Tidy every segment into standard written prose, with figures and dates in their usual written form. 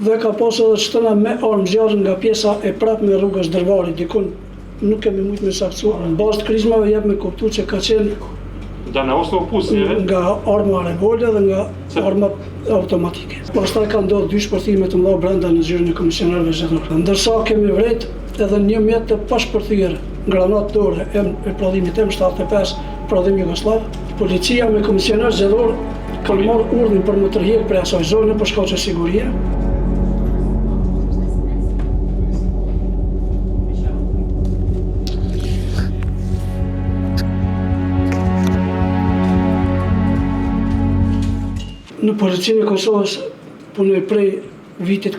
dhe ka pasur edhe shtëna me armë zjarri nga pjesa e prapme rrugës Dërvari, dikun nuk kemi mujt me saktu. Në bazë të krizmave jep me kuptu që ka qenë nga arma revolve dhe nga arma automatike. Pastaj ka ndodhur 2 shpërthime të mëdha brenda në zyrën e komisionerëve zgjedhor. Ndërsa kemi vret edhe 1 mjet të pashpërthyer, granatë dore e prodhimit M75, prodhim jugosllav. Policia me komisioner zgjedhor kanë marrë urdhën për më tërheq prej asaj zone për shkaqe sigurie. Në Policinë e Kosovës punoj prej muajit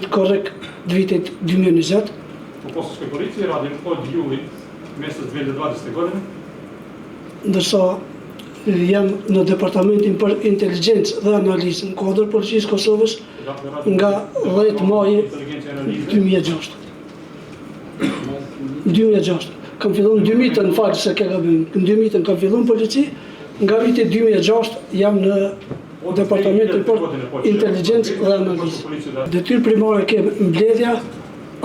korrekt të vitit 2020. Po Kosovskoj policije radin kod juli mesec 2020. godine. Ndërsa jam në departamentin për inteligjencë dhe analizë në kuadër Policisë Kosovës nga 10 maj 2006. 2006. Kam filluar në 2000 në fakt se ke gabim. Në 2000 kam filluar në polici, nga viti 2006 jam në departamentin për inteligjencë dhe analizë. Detyrë primare kem mbledhja,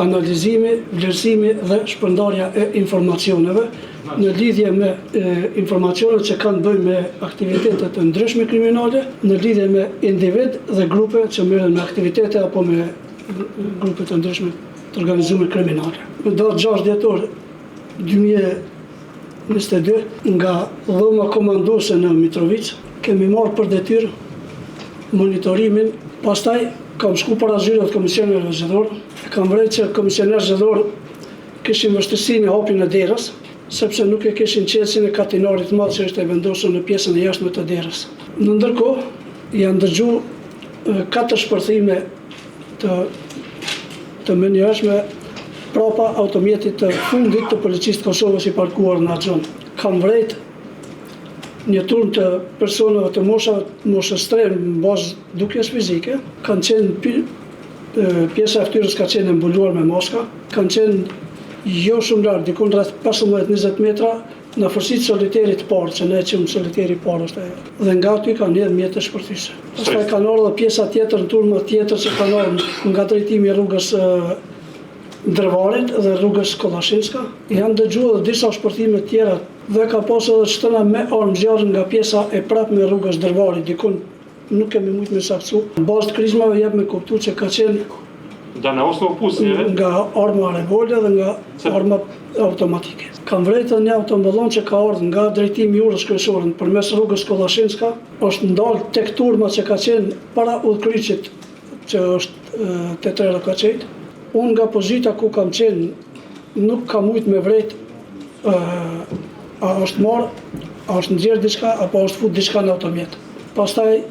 analizimi, vlerësimi dhe shpërndarja e informacioneve në lidhje me informacionet që kanë bëjnë me aktivitetet të ndryshme kriminale, në lidhje me individ dhe grupe që merren me aktivitete apo me grupe të ndryshme të organizuar kriminale. Në datë 6 dhjetor 2022 nga dhoma komanduese në Mitrovic kemi marrë për detyrë monitorimin, pastaj kam shku para zyrit të komisionerëve zgjedhor, kam vërejtë që komisionerët zgjedhor kishin vështirësinë e hapjen e derës, sepse nuk e kishin qelsin e katinarit të madh që është e vendosur në pjesën e jashtme të derës. Në ndërkohë, janë dëgjuar 4 shpërthime të menjëhershme prapa automjetit të fundit të policisë të Kosovës i parkuar në atë zonë. Kam vërejtë një turm të personave të moshës 3 në bazë dukjes fizike, kanë qenë pjesa e fytyrës ka qenë mbuluar me maska, kanë qenë jo shumë larg, dikon rreth 15-20 metra në afërsitë soliterit të parë, që ne e quajmë soliteri i parë është ajo. Dhe nga aty kanë hedhur mjete shpërthyese. Pastaj kanë ardhur pjesa tjetër, turma tjetër që kanë ardhur nga drejtimi i rrugës Drvarit dhe rrugës Kollashinska. Janë dëgjuar edhe disa shpërthime tjera dhe ka pasur edhe shtëna me armë zjarri nga pjesa e prapme rrugës Drvarit, dikun nuk kemi mujt me saktu. Në bazë të krizmave jep me kuptu që ka qenë nga arma revolve dhe nga arma automatike. Kam vërejtë një automballon që ka ardhur nga drejtimi i urës kryesore përmes rrugës Kollashinska, është ndalë tek turma që ka qenë para udhkryqit që është te Trera Kaçejt. Unë nga pozita ku kam qenë nuk kam mujt me vrejt a është marrë, a është nxjerrë diçka apo është fut diçka në automjet. Pastaj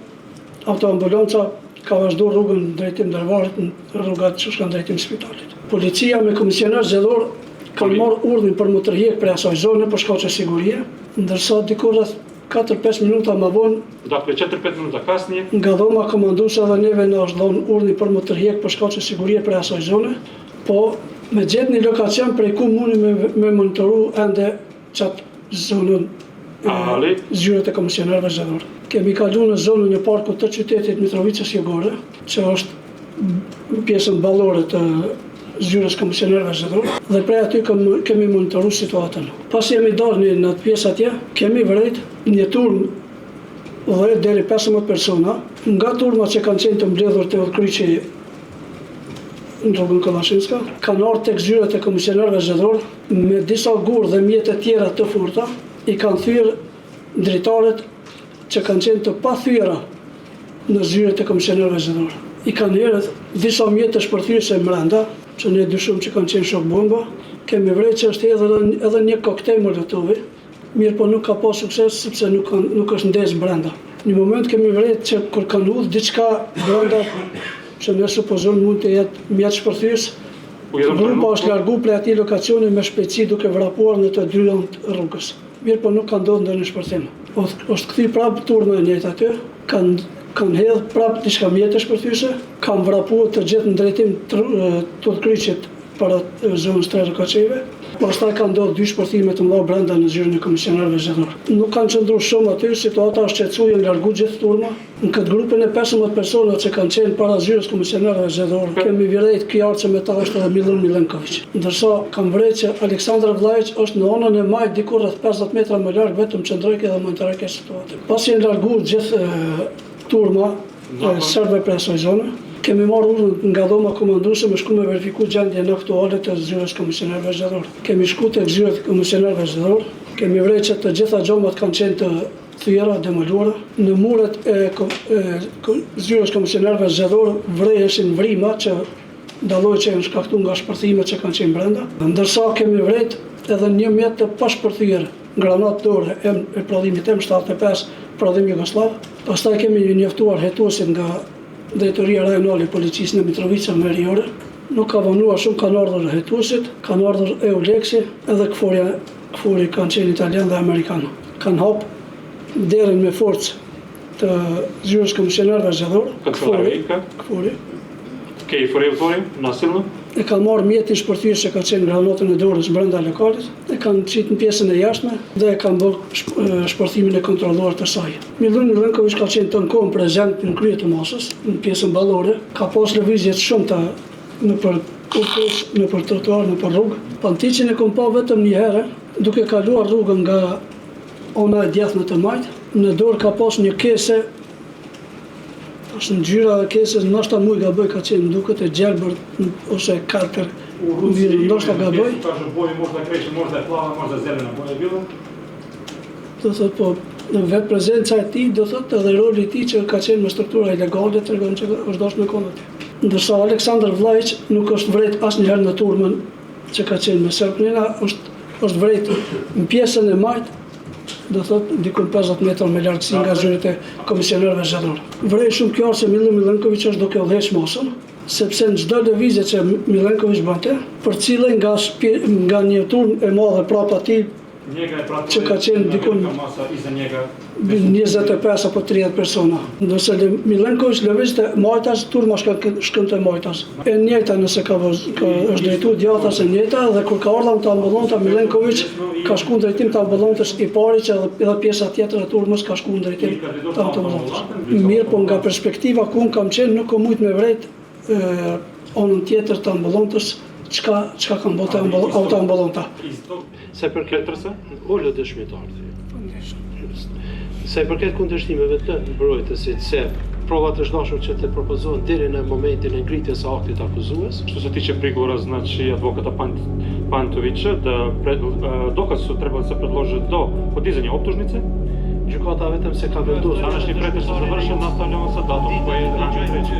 autoambulanca ka vazhduar rrugën drejtim Drvarit, në rrugat që shkon drejtim spitalit. Policia me komisioner zgjedhor kanë marrë urdhën për më tërheq prej asaj zone për shkaqe sigurie, ndërsa diku rreth 4-5 minuta më vonë, dakle 4-5 minuta kasnije, nga dhoma komanduese dhe neve na është dhënë urdhën për më tërheq për shkaqe sigurie prej asaj zone, po me gjetë një lokacion prej ku mundi me monitoru ende qatë zonën zyrët e komisionerëve zgjedhor. Kemi kaluar në zonën e parkut të qytetit Mitrovicës Jugore, që është pjesën ballore të zyrës komisionerëve zgjedhor, dhe prej aty kemi monitoruar situatën. Pas jemi dalë në atë pjesë atje, kemi vërejt një turm 10 deri 15 persona, nga turmat që kanë qenë të mbledhur te udhkryqi në rrugën Kollashinska, kanë ardhur tek zyrët e komisionerëve zgjedhor me disa gurë dhe mjete tjera të forta, i kanë thyrë dritaret që kanë qenë të pathyera në zyrët e komisionerëve zgjedhor. I kanë hedhur disa mjete shpërthyese brenda, që ne dyshojmë që kanë qenë shok bomba. Kemi vërejtë që është edhe një koktejl molotovi, mirë po nuk ka pas sukses sepse nuk është ndezë brenda. Në moment kemi vërejtë që kur kanë hudhur diçka brenda, që ne supozojmë mund të jetë mjet shpërthys, grupa është largu prej atij lokacioni me shpejtësi duke vrapuar në të dy anët rrugës. Mirë po nuk ka ndodhur ndonjë shpërthim. Është kthy prapë turma e njëjtë aty, kanë hedhur prapë diçka mjete shpërthyese, kanë vrapuar të gjithë në drejtim të udhkryqit para zonës 3 Rokacheve. Pastaj kanë ndodhur 2 shpërthime të mëdha brenda në zyrën e komisionarëve zgjedhor. Nuk kanë qëndruar shumë aty, situata është shqetësuar, janë largu gjithë turma. Në këtë grupin e 15 persona që kanë qenë para zyrës komisionarëve zgjedhor, kemi virejt Kjarçe me ta është edhe Milun Milenković. Ndërsa kanë vërejtë që Aleksandar Vllajić është në anën e majt diku rreth 50 metra më larg vetëm qendrojke dhe monitoreke situatën. Pasi janë larguar gjithë turma serbe për asaj zone, kemi marrë urdhën nga dhoma komanduese me shku me verifiku gjendjen aktuale të zyrës komisionarëve zgjedhor. Kemi shku tek zyrët komisionarëve zgjedhor, kemi vërejtë që të gjitha gjomat kanë qenë të thyera, demoluara. Në muret e zyrës komisionarëve zgjedhor vreheshin vrima që dalloj që janë shkaktuar nga shpërthimet që kanë qenë brenda, ndërsa kemi vërejtë edhe një mjet të pashpërthyer, granat dore e prodhimit M75, prodhim Jugosllav. Pastaj kemi njoftuar hetuesit nga Drejtoria Rajonale e Policisë në Mitrovica Veriore. Nuk ka vonuar shumë, kanë ardhur hetuesit, kanë ardhur Euleksi edhe Kfuri kanë qenë italian dhe amerikan. Kanë hap derën me forcë të zyrës komisionarëve zgjedhor. Kfuri. Kej Furevtori, nasilno? E kanë marrë mjetin shpërthyrës që ka qenë granatën e dorës brenda lokalit, e kanë qitë në pjesën e jashtme dhe e kanë bërë shpërthimin e kontrolluar të saj. Milun Milenković ka qenë të kohën prezent në krye të masës, në pjesën ballore, ka pas lëvizje të shumta nëpër kurthës, nëpër trotuar, nëpër rrugë. Pantiqin e kom pa vetëm një herë, duke kaluar rrugën nga ona e djathme të majt, në dorë ka pas një kese. Është në gjyra e kesës, ndoshta muj gaboj ka qenë, më duket e gjelbër ose katër virë, ndoshta gaboj. Kaže boje možda kreće, možda je plava, možda je zelena boja bilo. Do thot po, në vetë prezenca e tij, do thot edhe roli i tij që ka qenë me struktura ilegale, tregon që është dashur me kohën aty. Ndërsa Aleksandar Vllajić nuk është vret asnjëherë në turmën që ka qenë me Serpnina, është vret në pjesën e majt, do thot diku 50 metra me largësi nga zyrët e komisionarëve zgjedhor. Vrej shumë kjo se Milun Milenković është duke udhëheq masën, sepse në çdo lëvizje që Milenković bante, për cilën nga një turm e madhe prapa atij që ka qenë diku 25 apo 30 persona. Ndërsa Milenković lëvizte majtas, turma shkënte majtas. E njëjta nëse është drejtuar djathtas e njëjta dhe kur ka ardhur të ambullonta Milenković ka shku në drejtim të ambullantës i pari që edhe pjesa tjetër e turmës ka shku në drejtim të ambullantës. Mirë, po nga perspektiva ku unë kam qenë nuk kam mujt me vrejt anën tjetër të ambullantës çka kanë bote autoambullanta. Sa i përket ullë dëshmitarët. Sa i përket kundërshtimeve të mbrojtësit, se provat të dashur që të propozohen deri në momentin e ngritjes së aktit akuzues. Što se tiče prigovora, znači advokata Pantovića, da dokaz su trebali se predložiti do podizanja optužnice. Gjykata vetëm se ka vendosur. Današnji pretres se završen, nastavljamo sa datom koji je ranije treći.